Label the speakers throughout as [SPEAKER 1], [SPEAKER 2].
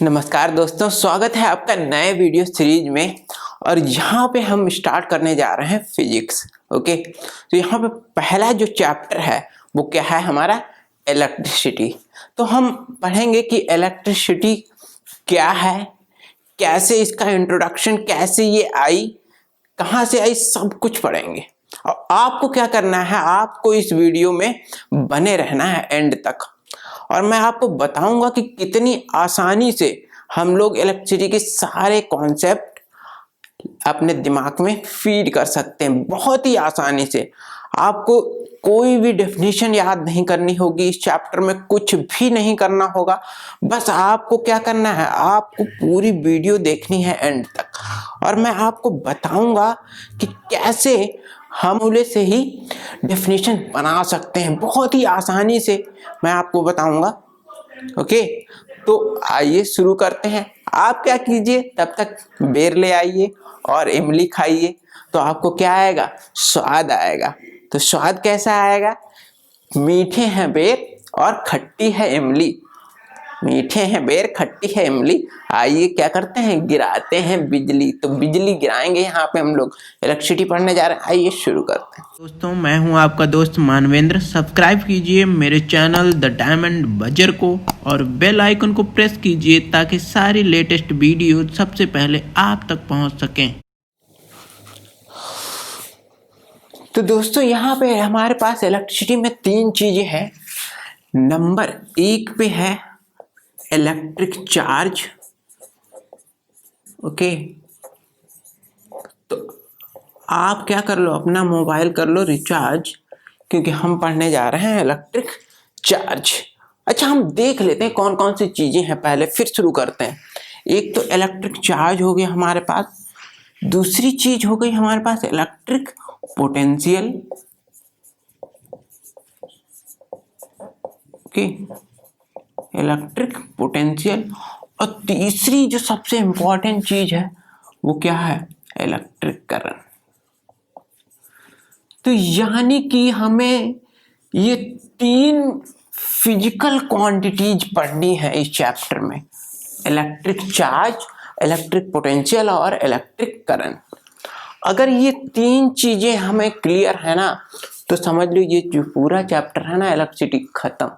[SPEAKER 1] नमस्कार दोस्तों, स्वागत है आपका नए वीडियो सीरीज में। और यहाँ पे हम स्टार्ट करने जा रहे हैं फिजिक्स। ओके, तो यहाँ पे पहला जो चैप्टर है वो क्या है हमारा, इलेक्ट्रिसिटी। तो हम पढ़ेंगे कि इलेक्ट्रिसिटी क्या है, कैसे इसका इंट्रोडक्शन, कैसे ये आई, कहाँ से आई, सब कुछ पढ़ेंगे। और आपको क्या करना है, आपको इस वीडियो में बने रहना है एंड तक। और मैं आपको बताऊंगा कि कितनी आसानी से हम लोग इलेक्ट्रिसिटी के सारे कॉन्सेप्ट अपने दिमाग में फीड कर सकते हैं बहुत ही आसानी से। आपको कोई भी डेफिनेशन याद नहीं करनी होगी, इस चैप्टर में कुछ भी नहीं करना होगा। बस आपको क्या करना है, आपको पूरी वीडियो देखनी है एंड तक। और मैं आपको बताऊंगा कि कैसे हम फॉर्मूले से ही डेफिनेशन बना सकते हैं बहुत ही आसानी से, मैं आपको बताऊंगा। ओके, तो आइए शुरू करते हैं। आप क्या कीजिए, तब तक बेर ले आइए और इमली खाइए, तो आपको क्या आएगा, स्वाद आएगा। तो स्वाद कैसा आएगा, मीठे हैं बेर और खट्टी है इमली। मीठे हैं बेर, खट्टी है इमली। आइए क्या करते हैं, गिराते हैं बिजली। तो बिजली गिराएंगे यहाँ पे हम लोग, इलेक्ट्रिसिटी पढ़ने जा रहे हैं। आइए शुरू करते हैं।
[SPEAKER 2] दोस्तों, मैं हूं आपका दोस्त मानवेंद्र। सब्सक्राइब कीजिए मेरे चैनल द डायमंड बजर को और बेल आइकन को प्रेस कीजिए ताकि सारी लेटेस्ट वीडियो सबसे पहले आप तक पहुंच सकें।
[SPEAKER 1] तो दोस्तों, यहाँ पे हमारे पास इलेक्ट्रिसिटी में तीन चीजें हैं। नंबर एक पे है इलेक्ट्रिक चार्ज। ओके, तो आप क्या कर लो, अपना मोबाइल कर लो रिचार्ज, क्योंकि हम पढ़ने जा रहे हैं इलेक्ट्रिक चार्ज। अच्छा, हम देख लेते हैं कौन कौन सी चीजें हैं पहले, फिर शुरू करते हैं। एक तो इलेक्ट्रिक चार्ज हो गया हमारे पास, दूसरी चीज हो गई हमारे पास electric potential. Okay, electric potential. और तीसरी जो सबसे इंपॉर्टेंट चीज है वो क्या है, इलेक्ट्रिक करंट। तो यानी कि हमें ये तीन फिजिकल क्वांटिटीज पढ़नी है इस चैप्टर में, इलेक्ट्रिक चार्ज, इलेक्ट्रिक पोटेंशियल और इलेक्ट्रिक करंट। अगर ये तीन चीजें हमें क्लियर है ना, तो समझ लो ये जो पूरा चैप्टर है ना इलेक्ट्रिसिटी खत्म।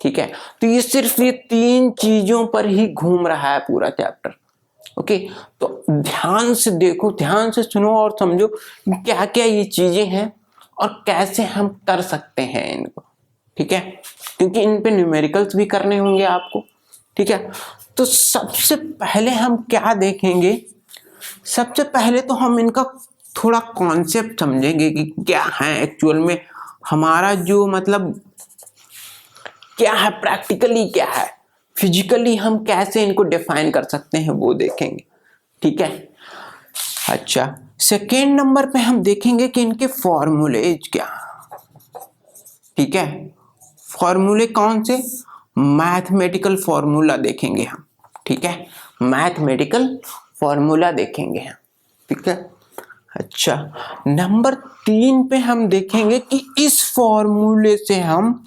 [SPEAKER 1] ठीक है, तो ये सिर्फ ये तीन चीजों पर ही घूम रहा है पूरा चैप्टर। ओके, तो ध्यान से देखो, ध्यान से सुनो और समझो क्या क्या ये चीजें हैं और कैसे हम कर सकते हैं इनको। ठीक है, क्योंकि इन पे न्यूमेरिकल्स भी करने होंगे आपको। ठीक है, तो सबसे पहले हम क्या देखेंगे, सबसे पहले तो हम इनका थोड़ा कॉन्सेप्ट समझेंगे कि क्या है एक्चुअल में हमारा जो मतलब क्या है, प्रैक्टिकली क्या है, फिजिकली हम कैसे इनको डिफाइन कर सकते हैं वो देखेंगे। ठीक है, अच्छा, सेकेंड नंबर पे हम देखेंगे कि इनके फॉर्मूलेज क्या। ठीक है, फॉर्मूले कौन से, मैथमेटिकल फॉर्मूला देखेंगे हम। ठीक है, मैथमेटिकल फॉर्मूला देखेंगे हम। ठीक है, अच्छा, नंबर 3 पे हम देखेंगे कि इस फॉर्मूले से हम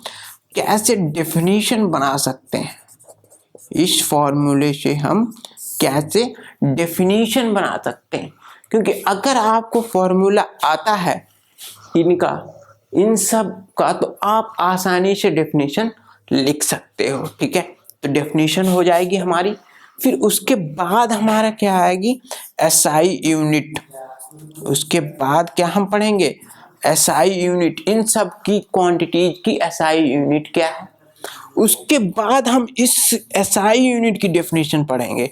[SPEAKER 1] कैसे डेफिनेशन बना सकते हैं। इस फॉर्मूले से हम कैसे डेफिनेशन बना सकते हैं, क्योंकि अगर आपको फॉर्मूला आता है इनका, इन सब का, तो आप आसानी से डेफिनेशन लिख सकते हो। ठीक है, तो डेफिनेशन हो जाएगी हमारी। फिर उसके बाद हमारा क्या आएगी, एसआई यूनिट। उसके बाद क्या हम पढ़ेंगे, एसआई यूनिट, इन सब की क्वांटिटीज की एसआई यूनिट क्या है। उसके बाद हम इस एसआई यूनिट की डेफिनेशन पढ़ेंगे।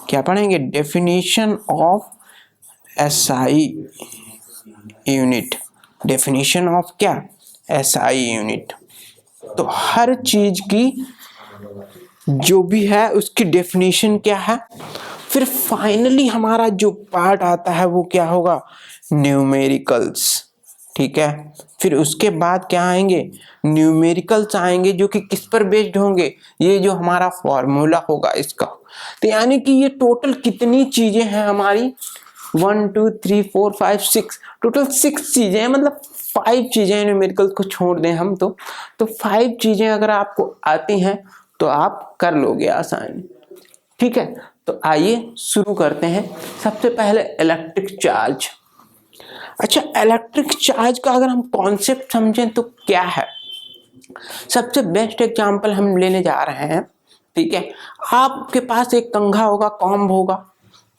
[SPEAKER 1] क्या पढ़ेंगे, definition of SI unit. Definition of क्या, एसआई यूनिट। तो हर चीज की जो भी है उसकी डेफिनेशन क्या है। फिर फाइनली हमारा जो पार्ट आता है वो क्या होगा, न्यूमेरिकल्स। ठीक है, फिर उसके बाद क्या आएंगे, न्यूमेरिकल्स आएंगे, जो कि किस पर बेस्ड होंगे, ये जो हमारा फॉर्मूला होगा इसका। तो यानी कि ये टोटल कितनी चीजें हैं हमारी, 1 2 3 4 5 6, टोटल 6 चीजें हैं। मतलब 5 चीजें, न्यूमेरिकल्स को छोड़ दें हम तो 5 चीजें अगर आपको आती हैं तो आप कर लोगे आसानी। ठीक है, तो आइए शुरू करते हैं। सबसे पहले इलेक्ट्रिक चार्ज। अच्छा, इलेक्ट्रिक चार्ज का अगर हम कॉन्सेप्ट समझें तो क्या है, सबसे बेस्ट एग्जांपल हम लेने जा रहे हैं। ठीक है, आपके पास एक कंघा होगा, कॉम्ब होगा।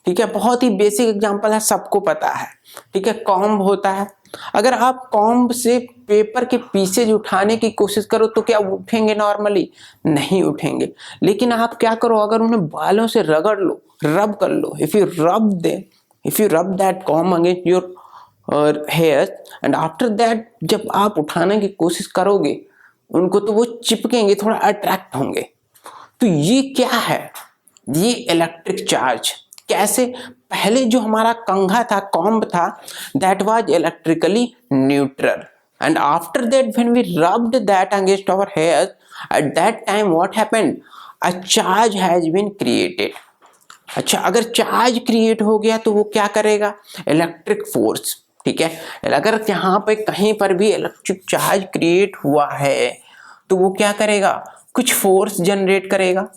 [SPEAKER 1] ठीक है, बहुत ही बेसिक एग्जांपल है, सबको पता है। ठीक है, कॉम्ब होता है। अगर आप कॉम्ब से पेपर के पीसेज उठाने की कोशिश करो तो क्या उठेंगे? नॉर्मली नहीं उठेंगे। लेकिन आप क्या करो, अगर उन्हें बालों से रगड़ लो, रब कर लो, if you rub that comb against your और हेयर एंड आफ्टर दैट जब आप उठाने की कोशिश करोगे उनको तो वो चिपकेंगे, थोड़ा अट्रैक्ट होंगे। तो ये क्या है? ये इलेक्ट्रिक चार्ज। कैसे? पहले जो हमारा कंघा था, कॉम्ब था, that was electrically neutral and after that when we rubbed that against our hair at that time what happened? A charge has been created. अच्छा, अगर चार्ज क्रिएट हो गया तो वो क्या करेगा? Electric force. ठीक है, अगर यहाँ पे कहीं पर भी इलेक्ट्रिक चार्ज क्रिएट हुआ है तो वो क्या करेगा? कुछ फोर्स जनरेट करेगा।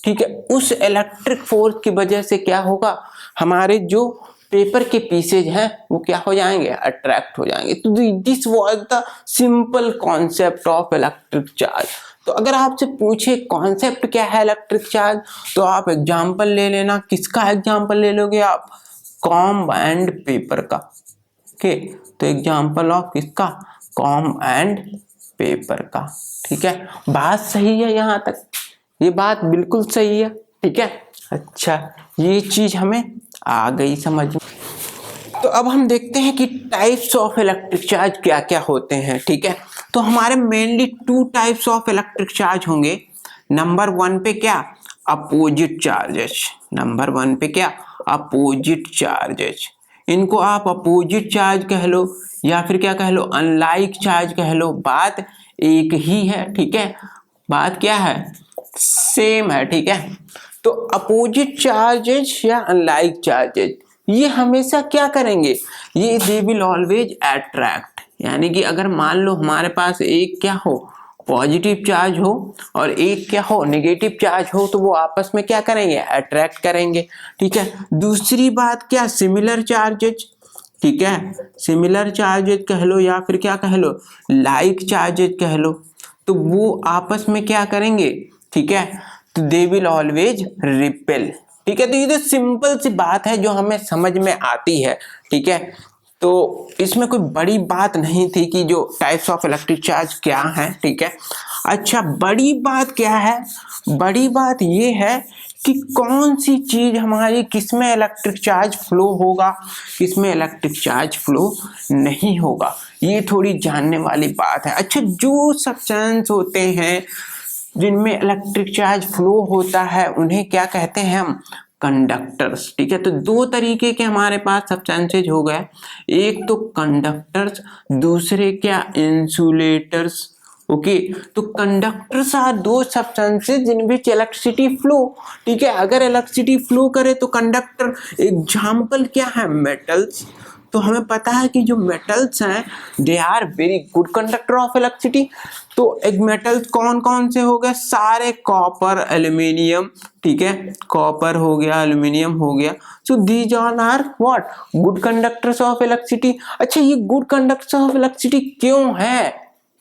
[SPEAKER 1] ठीक है, उस इलेक्ट्रिक फोर्स की वजह से क्या होगा? हमारे जो पेपर के पीसेज हैं वो क्या हो जाएंगे? अट्रैक्ट हो जाएंगे। तो this was the simple concept of electric charge. तो अगर आपसे पूछे कॉन्सेप्ट क्या है इलेक्ट्रिक चार्ज, तो आप एग्जांपल ले लेना। किसका एग्जांपल ले लोगे आप? कॉम्ब एंड पेपर का। ओके, तो एग्जांपल ऑफ किसका? कॉम्ब एंड पेपर का। ठीक है, बात सही है यहाँ तक? ये बात बिल्कुल सही है। ठीक है, अच्छा, ये चीज हमें आ गई समझ में। तो अब हम देखते हैं कि टाइप्स ऑफ इलेक्ट्रिक चार्ज क्या क्या होते हैं। ठीक है, तो हमारे mainly 2 types of electric charge होंगे। नंबर 1 पे क्या? Opposite charges. नंबर 1 पे क्या? Opposite charges. इनको आप अपोजिट चार्ज कह लो या फिर क्या कह लो? अनलाइक चार्ज कह लो, बात एक ही है। ठीक है, बात क्या है? सेम है। ठीक है, तो अपोजिट चार्जेस या अनलाइक चार्जेस ये हमेशा क्या करेंगे? ये दे विल ऑलवेज अट्रैक्ट। यानी कि अगर मान लो हमारे पास एक क्या हो? पॉजिटिव चार्ज हो और एक क्या हो? नेगेटिव चार्ज हो, तो वो आपस में क्या करेंगे? अट्रैक्ट करेंगे। ठीक है, दूसरी बात क्या? Similar charges. ठीक है, सिमिलर चार्जेज कह लो या फिर क्या कह लो? लाइक चार्जेज कह लो। तो वो आपस में क्या करेंगे? ठीक है, तो दे विल ऑलवेज रिपेल। ठीक है, तो ये तो सिंपल सी बात है जो हमें समझ में आती है। ठीक है, तो इसमें कोई बड़ी बात नहीं थी कि जो टाइप्स ऑफ इलेक्ट्रिक चार्ज क्या है। ठीक है, अच्छा, बड़ी बात क्या है? बड़ी बात ये है कि कौन सी चीज हमारी किसमें इलेक्ट्रिक चार्ज फ्लो होगा, किसमें इलेक्ट्रिक चार्ज फ्लो नहीं होगा, ये थोड़ी जानने वाली बात है। अच्छा, जो सब्सटेंस होते हैं जिनमें इलेक्ट्रिक चार्ज फ्लो होता है उन्हें क्या कहते हैं हम? कंडक्टर्स। ठीक है, तो 2 तरीके के हमारे पास सब्सटेंसेज हो गए, एक तो कंडक्टर्स, दूसरे क्या? इंसुलेटर्स। ओके, तो कंडक्टर्स आर 2 सब्सटेंसेज जिन विच इलेक्ट्रिसिटी फ्लो। ठीक है, अगर इलेक्ट्रिसिटी फ्लो करे तो कंडक्टर। एग्जाम्पल क्या है? मेटल्स। तो हमें पता है कि जो मेटल्स हैं they are very good conductor of electricity. तो एक मेटल्स कौन कौन से हो गए? सारे, कॉपर, एल्यूमिनियम। ठीक है, कॉपर हो गया, एल्यूमिनियम हो गया। So these all are what? Good conductors of electricity. अच्छा, ये गुड कंडक्टर्स ऑफ इलेक्ट्रिसिटी क्यों है?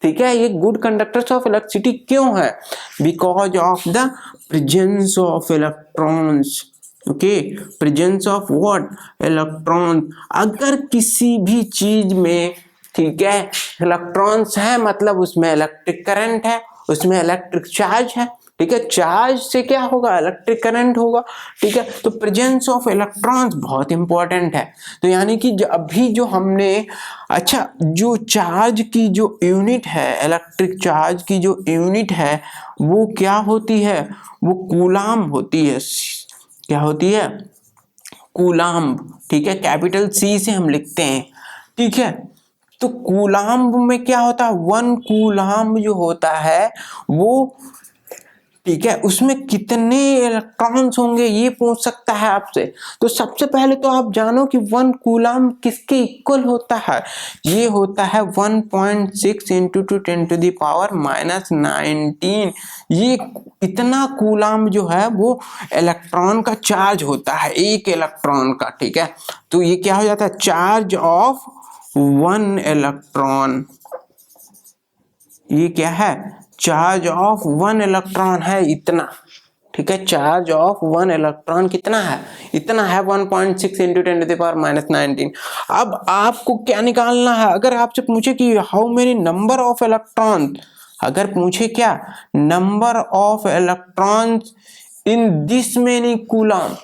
[SPEAKER 1] ठीक है, ये गुड कंडक्टर्स ऑफ इलेक्ट्रिसिटी क्यों है? Because of the presence of electrons. Okay, presence of what? Electron. अगर किसी भी चीज में, ठीक है, इलेक्ट्रॉन्स है मतलब उसमें इलेक्ट्रिक करंट है, उसमें इलेक्ट्रिक चार्ज है। ठीक है, चार्ज से क्या होगा? इलेक्ट्रिक करंट होगा। ठीक है, तो प्रेजेंस ऑफ इलेक्ट्रॉन्स बहुत इंपॉर्टेंट है। तो यानी कि अभी जो हमने, अच्छा, जो चार्ज की जो यूनिट है, इलेक्ट्रिक चार्ज की जो यूनिट है वो क्या होती है? वो कूलाम्ब होती है। क्या होती है? कूलाम्ब। ठीक है, कैपिटल C से हम लिखते हैं। ठीक है, तो कूलाम्ब में क्या होता है? 1 कूलाम्ब जो होता है वो ठीक है, उसमें कितने इलेक्ट्रॉन्स होंगे ये पूछ सकता है आपसे। तो सबसे पहले तो आप जानो कि 1 कूलम किसके इक्वल होता है। ये होता है 1.6 इंटू 10⁻⁻19। ये इतना कूलम जो है वो इलेक्ट्रॉन का चार्ज होता है, एक इलेक्ट्रॉन का। ठीक है, तो ये क्या हो जाता है, चार्ज ऑफ 1 इलेक्ट्रॉन। ये क्या है, चार्ज ऑफ 1 इलेक्ट्रॉन है इतना। ठीक है, चार्ज ऑफ 1 इलेक्ट्रॉन कितना है, इतना है 1.6 इंटू 10⁻⁻19। अब आपको क्या निकालना है, अगर आपसे पूछे कि how many number of electron, अगर पूछे क्या number of electrons in this many coulomb,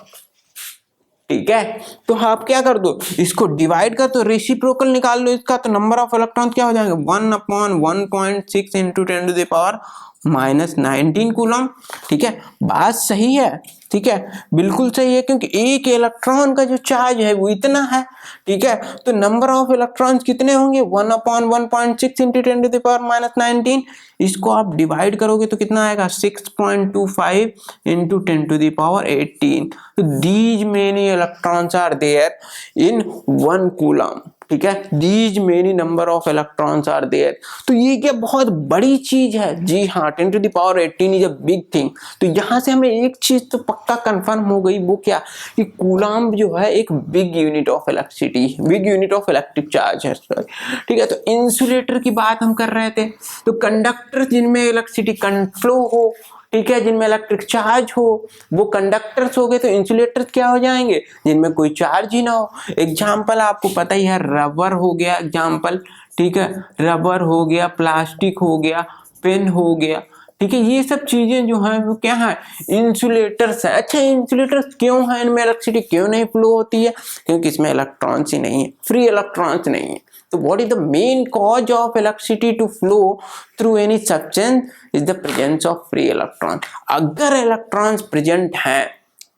[SPEAKER 1] ठीक है, तो आप क्या कर दो, इसको डिवाइड कर दो, रेसिप्रोकल निकाल लो इसका, तो नंबर ऑफ इलेक्ट्रॉन क्या हो जाएंगे 1/1.6 इंटू 10⁻⁻19 कूलम। ठीक है, बात सही है, ठीक है, बिल्कुल सही है, क्योंकि एक इलेक्ट्रॉन का जो चार्ज है वो इतना है। ठीक है, तो नंबर ऑफ इलेक्ट्रॉन्स कितने होंगे 1/1.6 इंटू 10⁻⁻19। इसको आप डिवाइड करोगे तो कितना आएगा 6.25 इंटू 10⁻18। तो these many electrons are there in 1 coulomb. ठीक है, these many number of electrons are there. तो ये क्या बहुत बड़ी चीज है। जी हाँ, 10⁻18 इज अ बिग थिंग। तो यहाँ से हमें एक चीज तो पक्का कंफर्म हो गई, वो क्या कि कूलम जो है एक big unit of electricity, big unit of electric charge है। ठीक है, तो इंसुलेटर की बात हम कर रहे थे, तो कंडक्टर जिनमें इलेक्ट्रिसिटी फ्लो हो, ठीक है, जिनमें इलेक्ट्रिक चार्ज हो, वो कंडक्टर्स हो गए। तो इंसुलेटर्स क्या हो जाएंगे, जिनमें कोई चार्ज ही ना हो। एग्जाम्पल आपको पता ही है, रबर हो गया एग्जाम्पल। ठीक है, रबर हो गया, प्लास्टिक हो गया, पेन हो गया। ठीक है, ये सब चीजें जो है वो क्या है, इंसुलेटर्स है। अच्छा, इंसुलेटर्स क्यों है, इनमें इलेक्ट्रिसिटी क्यों नहीं फ्लो होती है, क्योंकि इसमें इलेक्ट्रॉन्स ही नहीं है, फ्री इलेक्ट्रॉन्स नहीं है। So what is the main cause of electricity to flow through any substance is the presence of free electron. अगर इलेक्ट्रॉन्स प्रेजेंट हैं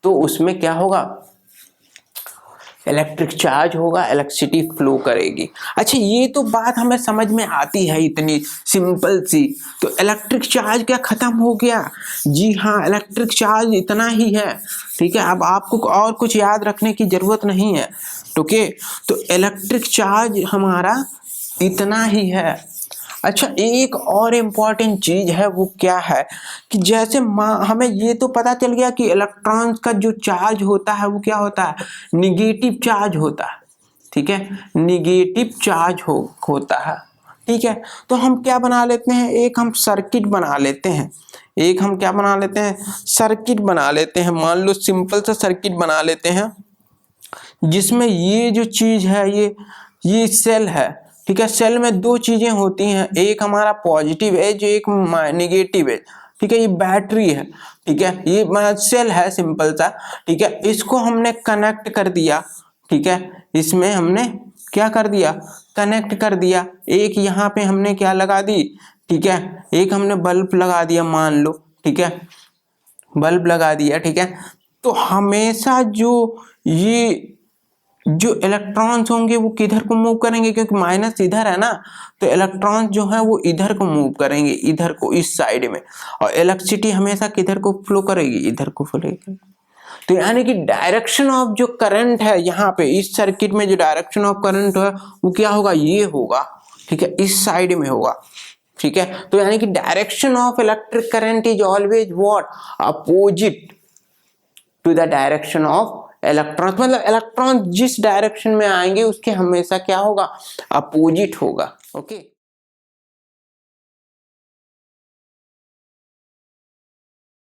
[SPEAKER 1] तो उसमें क्या होगा, इलेक्ट्रिक चार्ज होगा, इलेक्ट्रिसिटी फ्लो करेगी। अच्छा, ये तो बात हमें समझ में आती है, इतनी सिंपल सी। तो इलेक्ट्रिक चार्ज क्या खत्म हो गया? जी हाँ, इलेक्ट्रिक चार्ज इतना ही है। ठीक है, अब आपको और कुछ याद रखने की जरूरत नहीं है। ओके, तो इलेक्ट्रिक चार्ज हमारा इतना ही है। अच्छा, एक और इम्पॉर्टेंट चीज है, वो क्या है कि जैसे हमें ये तो पता चल गया कि इलेक्ट्रॉन्स का जो चार्ज होता है वो क्या होता है, निगेटिव चार्ज होता है। ठीक है, निगेटिव चार्ज होता है। ठीक है, तो हम क्या बना लेते हैं, एक हम सर्किट बना लेते हैं, एक हम क्या बना लेते हैं, सर्किट बना लेते हैं। मान लो सिंपल सा सर्किट बना लेते हैं, जिसमें ये जो चीज है, ये सेल है। ठीक है, सेल में दो चीजें होती हैं, एक हमारा पॉजिटिव एज, एक नेगेटिव एज। ठीक है, ये बैटरी है। ठीक है, ये सेल है सिंपल सा। ठीक है, इसको हमने कनेक्ट कर दिया। ठीक है, इसमें हमने क्या कर दिया, कनेक्ट कर दिया। एक यहाँ पे हमने क्या लगा दी, ठीक है, एक हमने बल्ब लगा दिया मान लो। ठीक है, बल्ब लगा दिया। ठीक है, तो हमेशा ये जो इलेक्ट्रॉन्स होंगे वो किधर को मूव करेंगे, क्योंकि माइनस इधर है ना, तो इलेक्ट्रॉन्स जो है वो इधर को मूव करेंगे, इधर को, इस साइड में। और इलेक्ट्रिसिटी हमेशा किधर को फ्लो करेगी, इधर को फ्लो करेगी। तो यानी कि डायरेक्शन ऑफ जो करंट है यहाँ पे इस सर्किट में, जो डायरेक्शन ऑफ करंट है वो क्या होगा, ये होगा। ठीक है, इस साइड में होगा। ठीक है, तो यानी कि direction of electric current is always what, opposite to the direction of electron. मतलब इलेक्ट्रॉन जिस डायरेक्शन में आएंगे उसके हमेशा क्या होगा, अपोजिट होगा। ओके।